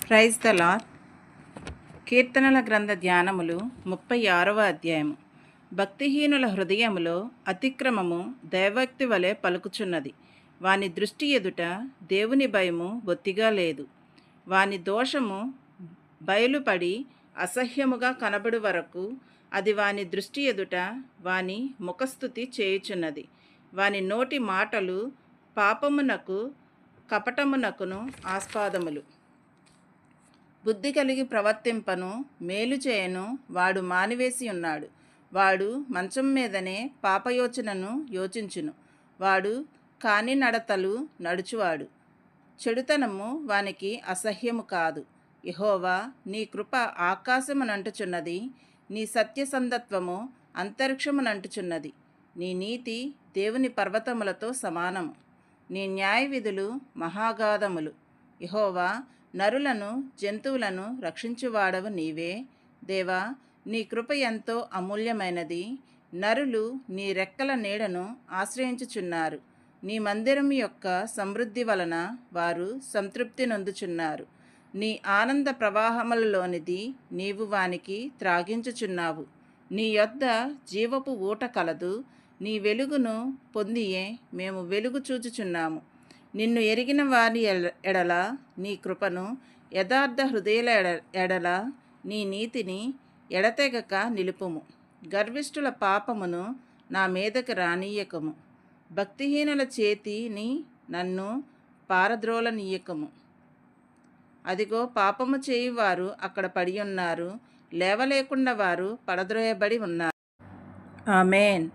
Praise the lord. కీర్తనల గ్రంథ ధ్యానములు 36వ అధ్యాయము. భక్తిహీనుల హృదయములో అతిక్రమము దైవక్తి వలె పలుకుచున్నది. వాని దృష్టి ఎదుట దేవుని భయము బొత్తిగా లేదు. వాని దోషము బయలుపడి అసహ్యముగా కనబడు వరకు అది వాని దృష్టి ఎదుట వాని ముఖస్థుతి చేయుచున్నది. వాని నోటి మాటలు పాపమునకు కపటమునకును ఆస్పాదములు. బుద్ధి కలిగి ప్రవర్తింపను మేలు చేయను వాడు మానివేసి ఉన్నాడు. వాడు మంచం మీదనే పాపయోచనను యోచించును. వాడు కాని నడతలు నడుచువాడు. చెడుతనము వానికి అసహ్యము కాదు. యెహోవా, నీ కృప ఆకాశమునంటుచున్నది. నీ సత్యసంధత్వము అంతరిక్షమునంటుచున్నది. నీ నీతి దేవుని పర్వతములతో సమానము. నీ న్యాయ విధులు మహాగాధములు. యెహోవా, నరులను జంతువులను రక్షించువాడవు నీవే. దేవా, నీ కృప ఎంతో అమూల్యమైనది. నరులు నీ రెక్కల నీడను ఆశ్రయించుచున్నారు. నీ మందిరం యొక్క సమృద్ధి వలన వారు సంతృప్తి నొందుచున్నారు. నీ ఆనంద ప్రవాహములలోనిది నీవు వానికి త్రాగించుచున్నావు. నీ యొద్ద జీవపు ఊట కలదు. నీ వెలుగును పొందియే మేము వెలుగు చూచుచున్నాము. నిన్ను ఎరిగిన వారి ఎడల నీ కృపను, యథార్థ హృదయుల ఎడల నీ నీతిని ఎడతెగక నిలుపుము. గర్విష్ఠుల పాపమును నా మీదకి రానీయకము. భక్తిహీనుల చేతిని నన్ను పారద్రోలనీయకము. అదిగో, పాపము చేయువారు అక్కడ పడి ఉన్నారు. లేవలేకుండా వారు పడద్రోయబడి ఉన్నారు. ఆమేన్.